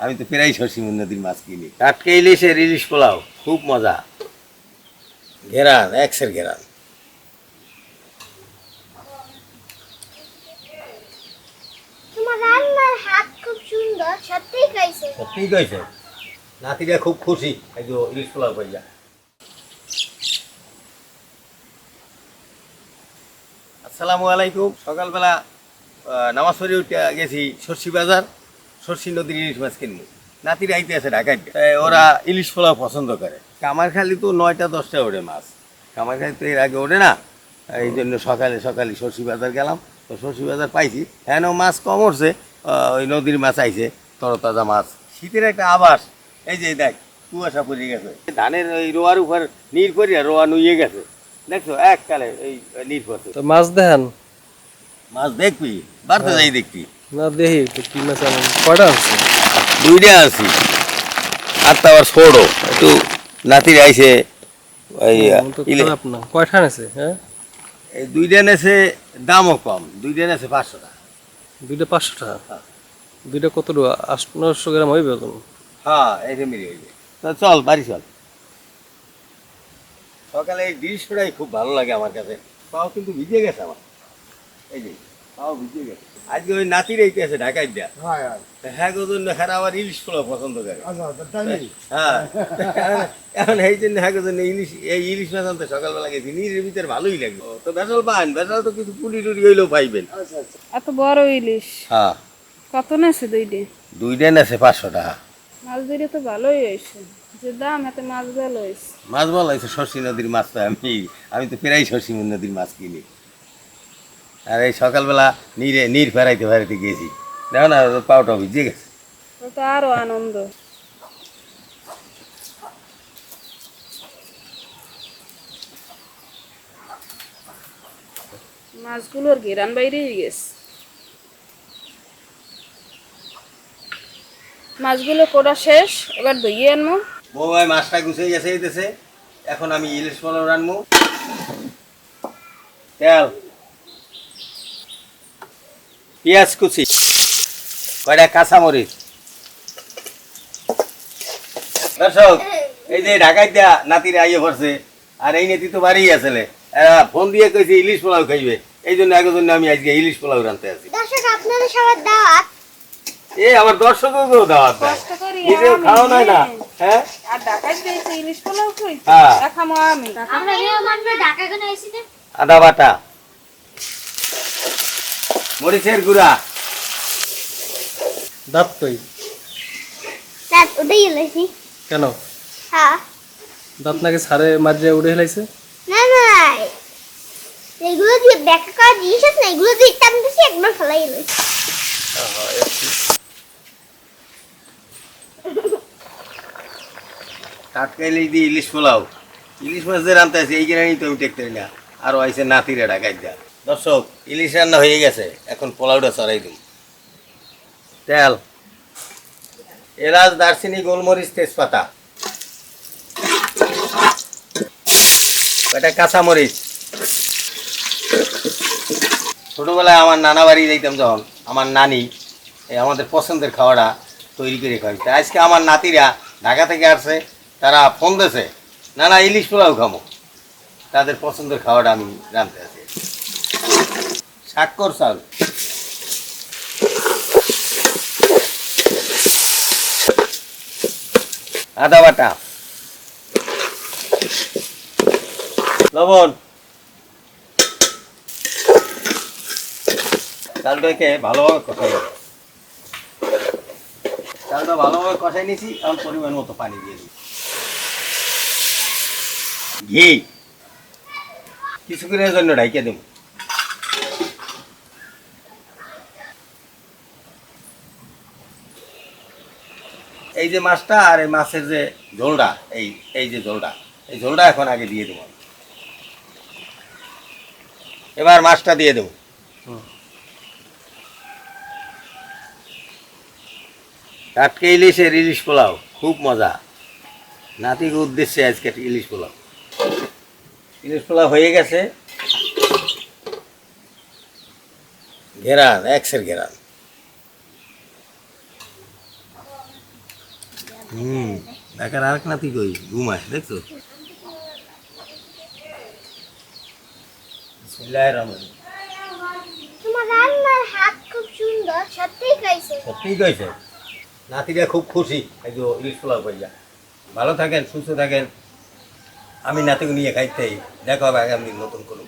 আমি তো প্রায় শশীমুন নদীর মাছ কিনি। টাটকা ইলিশের ইলিশ পোলাও খুব মজা, ঘেরান এক্সের ঘেরান। তোমার রান্নার হাত খুব সুন্দর, সত্যিই কইছে। সত্যিই কইছে, নাতিরা খুব খুশি এই যে ইলিশ পোলাও পাইয়া। আসসালামু আলাইকুম। সকালবেলা নামাজ পড়ে উঠে গেছি সরষি বাজার, সরষি নদীর ইলিশ মাছ কিনবো। নাতিরা আইতে আছে ঢাকায়, ওরা ইলিশ পোলাও পছন্দ করে। কামারখালি তো 9টা 10টা ওঠে মাছ, কামারখালি তো এর আগে ওঠে না, এই জন্য সকালে সকালে সরষি বাজার গেলাম। তো সরষি বাজার পাইছি, হ্যাঁ মাছ কম উঠছে, ওই নদীর মাছ আইছে, তরতাজা মাছ। শীতের একটা আবাস, এই যে দেখ কুয়াশা পড়ে গেছে, ধানের ওই রোয়ার উপর নীর পড়িয়া রোয়া নুইয়ে গেছে, দেখছো এককালে এই নীর পড়ছে। তো মাছ দেখান। মাছ দেখবি, বাড়তে যাই দেখবি না দেখি তো কি মাছ আনেন, কয়টা আছে? 2টা আছি, আর তো আবার ছোড়ো একটু। নাতির আইছে ওই তো খারাপ না, কয়টা আছে? হ্যাঁ এই 2টা নেছে, দামও কম, 2টা নেছে 500 টাকা। দুইটা 500 টাকা, দুইটা কত টাকা? 800-900 গ্রাম হইবে তো। হ্যাঁ এই যে মিলিয়ে হইবে। তো চল বাড়ি চল। সকালে এই দৃশ্যটাই খুব ভালো লাগে আমার কাছে। পাও কিন্তু ভিজে গেছে আমার, এই যে পাও ভিজে গেছে। আজকে ওই নাতির এইতে আছে ঢাকায় দেয়া, হ্যাঁ জন্য হ্যাঁ আবার ইলিশ পোলাও পছন্দ করে। হ্যাঁ এখন এই জন্য হ্যাঁ জন্য ইলিশ, এই ইলিশ মাছ আনতে সকালবেলা গেছি, নিজের ভিতরে ভালোই লাগলো। তো বেসাল পান, বেসাল তো কিছু পুলি টুলি হইলেও পাইবেন। এত বড় ইলিশ হ্যাঁ কত নেছে? 2টা নেছে 500 টাকা। মাছ ধরে তো ভালোই হয়েছে, যে দাম এত মাছ ভালো হয়েছে। মাছ ভালো হয়েছে, সরষি নদীর মাছ। তো আমি তো প্রায় শশীমুন নদীর মাছ কিনি। আর এই সকালবেলা নীর ফেরাইতে ফেরাইতে গেছি, দেখো না পাউটা ভিজে গেছে। তো আরো আনন্দ। মাছগুলোর ঘেরান বাইরেই গেছে। মাছগুলো কোটা শেষ, এবার ধুইয়ে আনবো। বউ ভাই মাছটা গুছিয়ে গেছে এইতেছে, এখন আমি ইলিশ পোলাও রানবো। তেল, পেঁয়াজ কুচি, কয়টা কাঁচামরিচ। দর্শক এই যে ঢাকায় দেয়া নাতিরা আইয়ে পড়ছে, আর এই নাতি তো বাড়িই আসলে, ফোন দিয়ে কইছে ইলিশ পোলাও খাইবে, এই জন্য আগে জন্য আমি আজকে ইলিশ পোলাও রানতে আছি। দর্শক আপনাদের সবার দাওয়াত। এ আমার দর্শকও দাওয়াত দেয়, কষ্ট করি নিজেও আমি, খাওয়া নয় না। হ্যাঁ আর ঢাকায় দিয়েছে ইলিশ পোলাও কই, হ্যাঁ। দেখামো আমি। আমরা রিও মানবে ঢাকা কেন আইছি না? আদা বাটা, মরিচের গুঁড়া, দাঁত কই? রাত উঠেই এলাইছি। কেন হ্যাঁ, দাঁত নাকি সারে মাঝে উড়ে হেলাইছে? না না, এগুলো দিয়ে ব্যাখ্যা করা জিনিস আছে না, এগুলো দিয়ে টানতেছি একবার ফেলাই এলাইছি। টাটকা ইলিশ দিয়ে ইলিশ পোলাও, ইলিশ মাছ দিয়ে রানতে আছে, এই জন্যই তো আমি টেকতে না। আরও আইসে নাতিরা ঢাকায় দেয়া। দর্শক ইলিশ রান্না হয়ে গেছে, এখন পোলাওটা চড়াই দিই। তেল, এলাচ, দারচিনি, গোলমরিচ, তেজপাতা, কয়টা কাঁচামরিচ। ছোটবেলায় আমার নানা বাড়ি যাইতাম যখন, আমার নানি এই আমাদের পছন্দের খাওয়াটা তৈরি করে খাইছে। আজকে আমার নাতিরা ঢাকা থেকে আসছে, তারা ফোন দিয়েছে নানা ইলিশ পোলাও খামো, তাদের পছন্দের খাওয়াটা আমি রাঁধতে আছি। শাক্কর চাল, আদা বাটা, লবণ, চালটাকে ভালোভাবে কষাই দেবো। চালটা ভালোভাবে কষাই নিয়েছি, এখন পরিমাণ মতো পানি দিয়ে দিই। ঘি কিছুক্ষণের জন্য ঢাইকে দেব। এই যে মাছটা আর এই মাছের যে ঝোলটা, এই যে ঝোলটা, এই ঝোলটা এখন আগে দিয়ে দেবো। এবার মাছটা দিয়ে দেবো। টাটকা ইলিশের ইলিশ পোলাও খুব মজা, নাতির উদ্দেশ্যে আজকে ইলিশ পোলাও। ইলিশ পোলাও হয়ে গেছে, ঘেরান এক্সের ঘেরান। ঢাকার আরেক নাতি কই ঘুমায় দেখছো? বিসমিল্লাহির রহমানির রহিম। তোমার রান্নার হাত খুব সুন্দর, সত্যিই খাইছে। সত্যিই কইছে, নাতিরা খুব খুশি এই যে ইলিশ পোলাও পাইয়া। ভালো থাকেন, সুস্থ থাকেন। আমি নাতিকে নিয়ে খাইতেই দেখা হবে আগামী নতুন কোনো